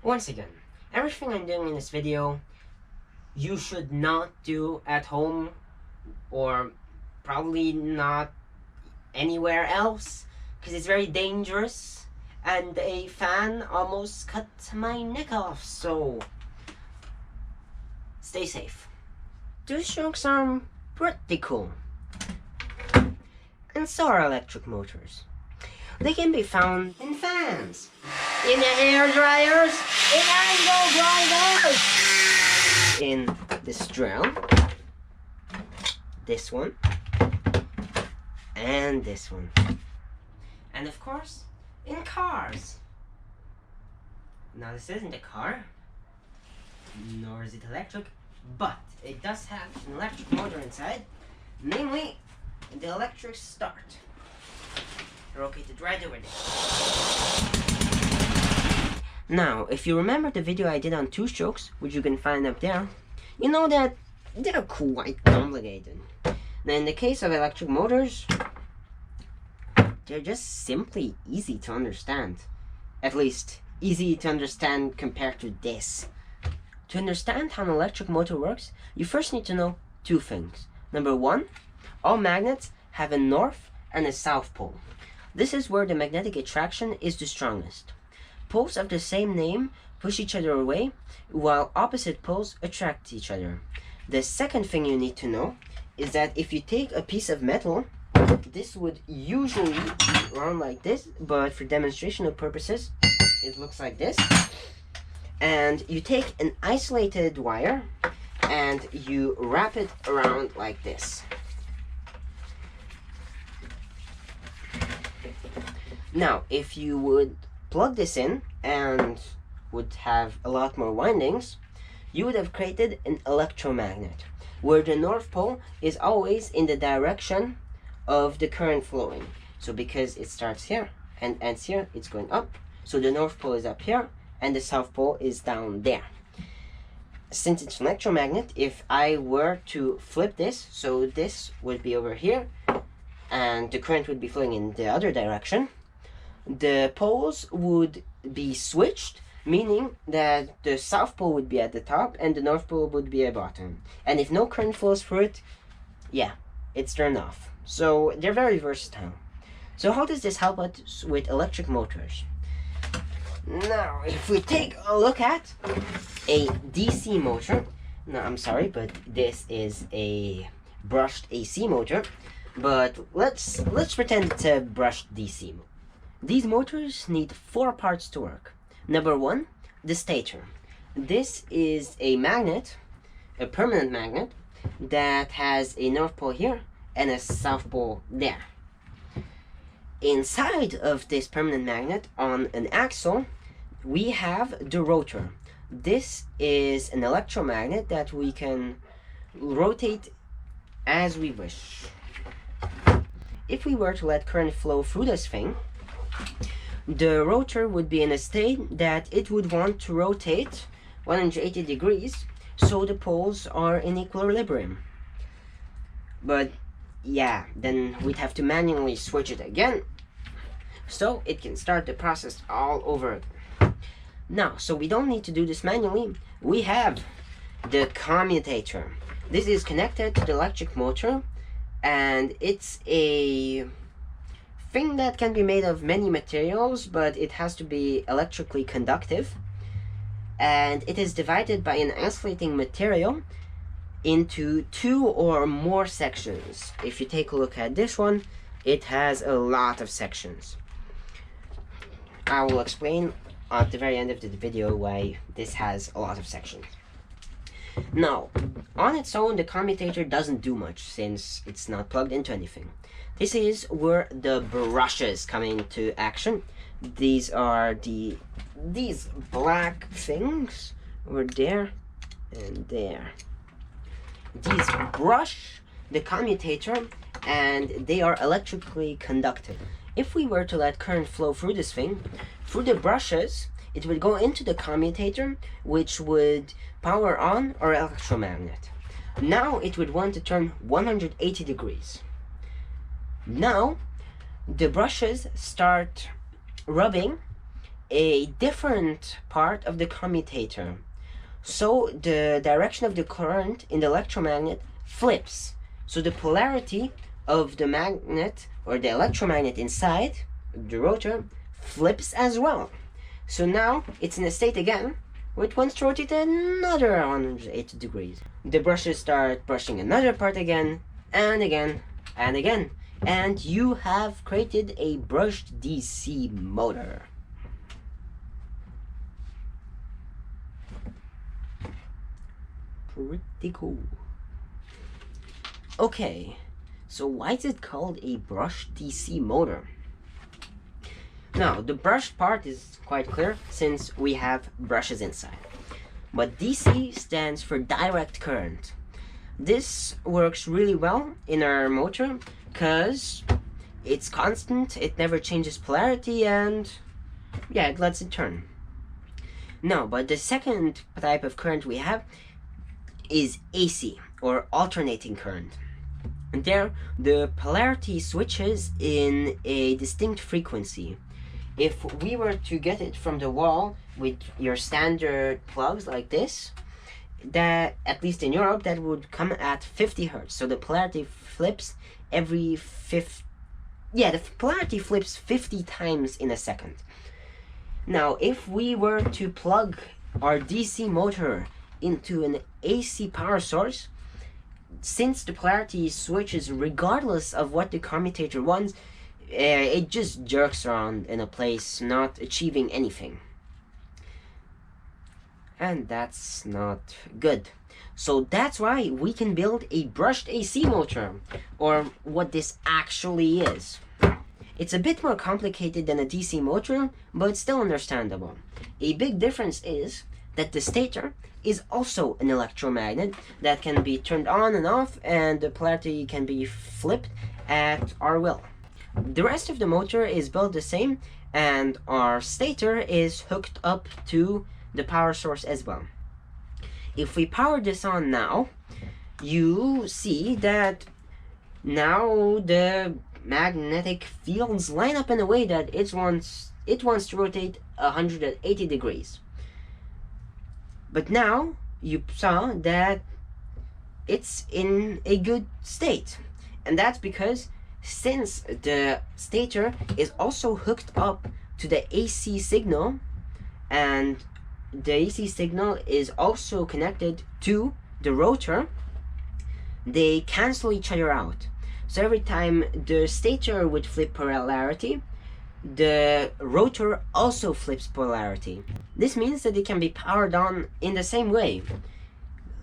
Once again, everything I'm doing in this video, you should not do at home or probably not anywhere else because it's very dangerous and a fan almost cut my neck off, so stay safe. These strokes are pretty cool, and so are electric motors. They can be found in fans, in hair dryers, in angle grinders, in this drill, this one, and this one, and of course in cars. Now this isn't a car, nor is it electric, but it does have an electric motor inside, namely the electric start. They're located right over there. Now, if you remember the video I did on two-strokes, which you can find up there, you know that they're quite complicated. Now, in the case of electric motors, they're just simply easy to understand. At least, easy to understand compared to this. To understand how an electric motor works, you first need to know two things. Number one, all magnets have a north and a south pole. This is where the magnetic attraction is the strongest. Poles of the same name push each other away, while opposite poles attract each other. The second thing you need to know is that if you take a piece of metal, this would usually be round like this, but for demonstrational purposes, it looks like this. And you take an isolated wire and you wrap it around like this. Now, if you would plug this in and would have a lot more windings, you would have created an electromagnet, where the north pole is always in the direction of the current flowing. So because it starts here and ends here, it's going up. So the north pole is up here and the south pole is down there. Since it's an electromagnet, if I were to flip this, so this would be over here and the current would be flowing in the other direction, the poles would be switched, meaning that the south pole would be at the top and the north pole would be at the bottom. And if no current flows through it, yeah, it's turned off. So they're very versatile. So how does this help us with electric motors? Now, if we take a look at a DC motor, no, I'm sorry, but this is a brushed AC motor, but let's pretend it's a brushed DC motor. These motors need 4 parts to work. Number 1, the stator. This is a magnet, a permanent magnet, that has a north pole here and a south pole there. Inside of this permanent magnet, on an axle, we have the rotor. This is an electromagnet that we can rotate as we wish. If we were to let current flow through this thing, the rotor would be in a state that it would want to rotate 180 degrees, so the poles are in equilibrium. But yeah, then we'd have to manually switch it again, so it can start the process all over again. Now, so we don't need to do this manually, we have the commutator. This is connected to the electric motor, and it's a thing that can be made of many materials, but it has to be electrically conductive, and it is divided by an insulating material into 2 or more sections. If you take a look at this one, it has a lot of sections. I will explain at the very end of the video why this has a lot of sections. Now, on its own, the commutator doesn't do much since it's not plugged into anything. This is where the brushes come into action. These are these black things over there and there. These brush the commutator and they are electrically conductive. If we were to let current flow through this thing, through the brushes, it would go into the commutator, which would power on our electromagnet. Now it would want to turn 180 degrees. Now the brushes start rubbing a different part of the commutator. So the direction of the current in the electromagnet flips. So the polarity of the magnet or the electromagnet inside the rotor flips as well. So now it's in a state again where it wants to rotate another 180 degrees. The brushes start brushing another part again and again and again. And you have created a brushed DC motor. Pretty cool. Okay, so why is it called a brushed DC motor? Now, the brushed part is quite clear since we have brushes inside. But DC stands for direct current. This works really well in our motor because it's constant, it never changes polarity, and yeah, it lets it turn. No, but the second type of current we have is AC, or alternating current. And there, the polarity switches in a distinct frequency. If we were to get it from the wall with your standard plugs like this, that, at least in Europe, that would come at 50 hertz. So the polarity flips every the polarity flips 50 times in a second. Now, if we were to plug our DC motor into an AC power source, since the polarity switches regardless of what the commutator wants, it just jerks around in a place, not achieving anything. And that's not good. So that's why we can build a brushed AC motor, or what this actually is. It's a bit more complicated than a DC motor, but still understandable. A big difference is that the stator is also an electromagnet that can be turned on and off, and the polarity can be flipped at our will. The rest of the motor is built the same, and our stator is hooked up to the power source as well. If we power this on now, you see that now the magnetic fields line up in a way that it wants to rotate 180 degrees. But now you saw that it's in a good state, and that's because since the stator is also hooked up to the AC signal, and the AC signal is also connected to the rotor, they cancel each other out. So every time the stator would flip polarity, the rotor also flips polarity. This means that it can be powered on in the same way.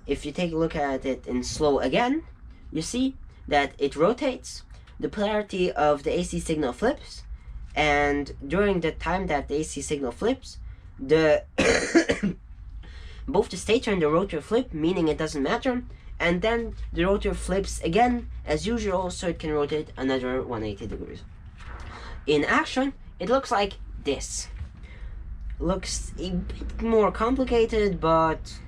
If you take a look at it in slow again, you see that it rotates, the polarity of the AC signal flips, and during the time that the AC signal flips, the both the stator and the rotor flip, meaning it doesn't matter, and then the rotor flips again as usual, so it can rotate another 180 degrees. In action, it looks like this. Looks a bit more complicated, but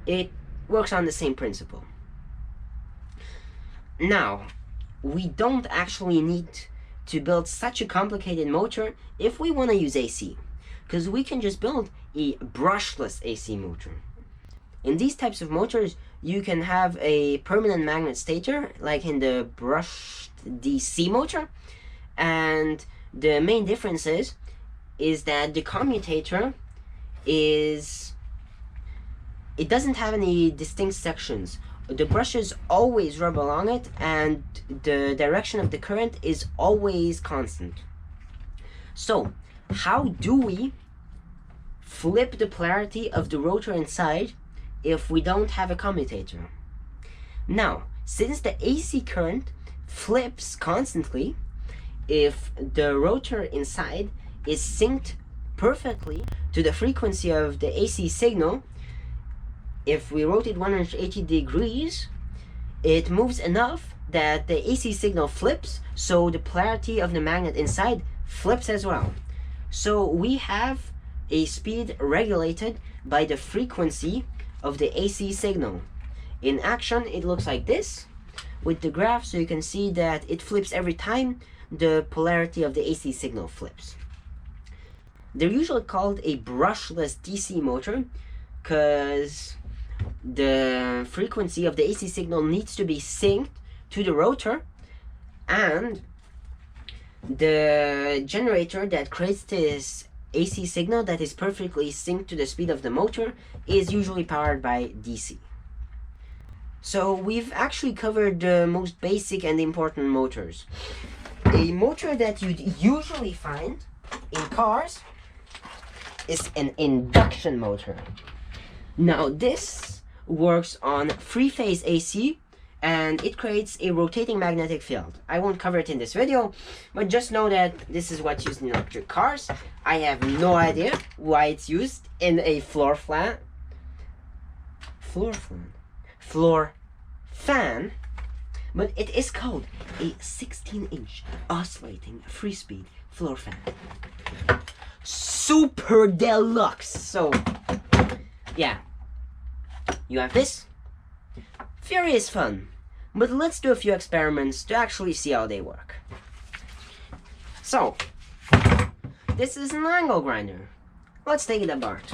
it works on the same principle. Now, we don't actually need to build such a complicated motor if we want to use AC, because we can just build a brushless AC motor. In these types of motors, you can have a permanent magnet stator, like in the brushed DC motor, and the main difference is that the commutator it doesn't have any distinct sections. The brushes always rub along it, and the direction of the current is always constant. So, how do we flip the polarity of the rotor inside if we don't have a commutator? Now, since the AC current flips constantly, if the rotor inside is synced perfectly to the frequency of the AC signal, if we rotate 180 degrees, it moves enough that the AC signal flips, so the polarity of the magnet inside flips as well. So we have a speed regulated by the frequency of the AC signal. In action, it looks like this with the graph, so you can see that it flips every time the polarity of the AC signal flips. They're usually called a brushless DC motor because the frequency of the AC signal needs to be synced to the rotor, and the generator that creates this AC signal that is perfectly synced to the speed of the motor is usually powered by DC. So we've actually covered the most basic and important motors. A motor that you'd usually find in cars is an induction motor. Now this works on three-phase AC, and it creates a rotating magnetic field. I won't cover it in this video, but just know that this is what's used in electric cars. I have no idea why it's used in a floor fan, but it is called a 16-inch oscillating 3-speed floor fan. Super deluxe. So yeah, you have this. Theory is fun, but let's do a few experiments to actually see how they work. So this is an angle grinder. Let's take it apart.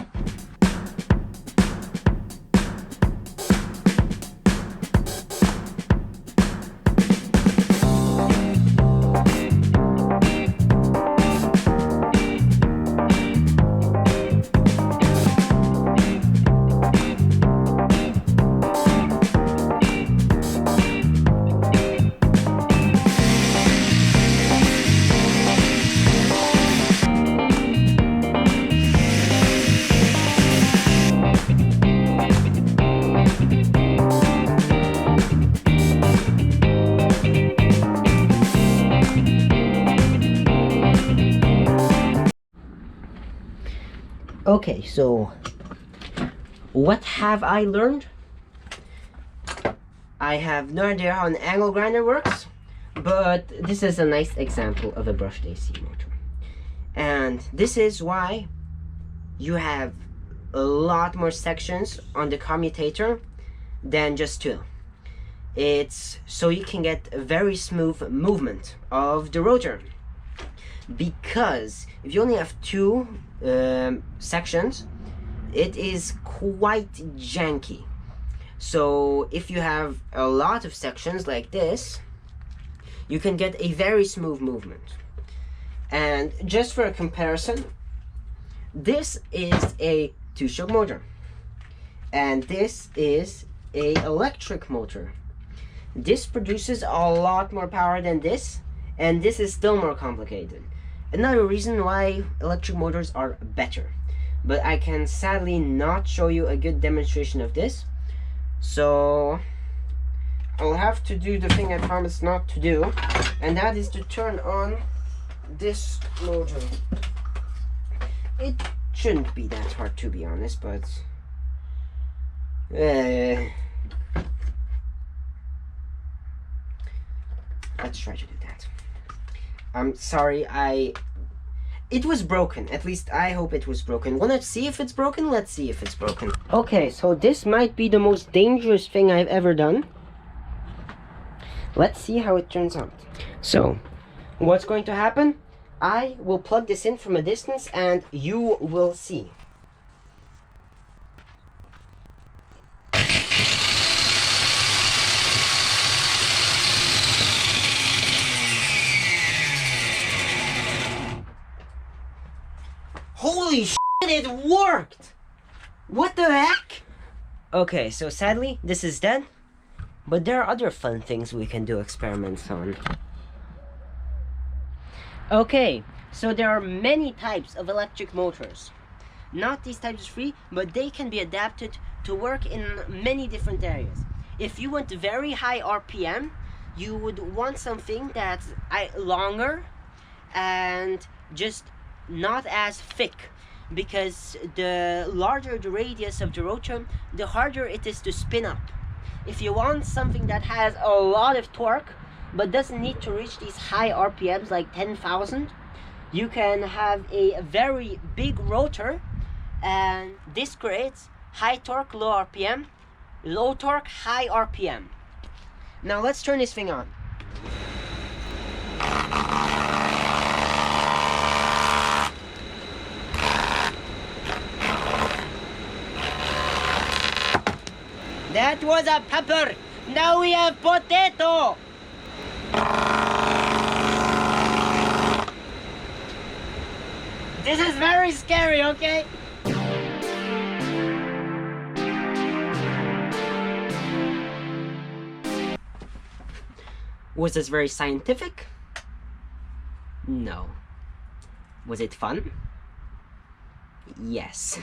Okay, so what have I learned? I have no idea how an angle grinder works, but this is a nice example of a brushed AC motor. And this is why you have a lot more sections on the commutator than just two. It's so you can get a very smooth movement of the rotor. Because if you only have two sections, it is quite janky. So if you have a lot of sections like this, you can get a very smooth movement. And just for a comparison, this is a two-stroke motor, and this is a electric motor. This produces a lot more power than this, and this is still more complicated. Another reason why electric motors are better, but I can sadly not show you a good demonstration of this, so I'll have to do the thing I promised not to do, and that is to turn on this motor. It shouldn't be that hard, to be honest, but let's try to do that. I'm sorry, it was broken. At least I hope it was broken. Wanna see if it's broken? Let's see if it's broken. Okay, so this might be the most dangerous thing I've ever done. Let's see how it turns out. So, what's going to happen? I will plug this in from a distance and you will see. Holy shit, it worked! What the heck? Okay, so sadly, this is dead. But there are other fun things we can do experiments on. Okay, so there are many types of electric motors. Not these types of three, but they can be adapted to work in many different areas. If you want very high RPM, you would want something that's longer and just not as thick, because the larger the radius of the rotor, the harder it is to spin up. If you want something that has a lot of torque but doesn't need to reach these high RPMs like 10,000, you can have a very big rotor, and this creates high torque, low RPM, low torque, high RPM. Now let's turn this thing on. That was a pepper. Now we have potato. This is very scary, okay? Was this very scientific? No. Was it fun? Yes.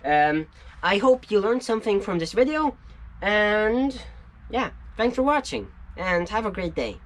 I hope you learned something from this video, and yeah, thanks for watching, and have a great day.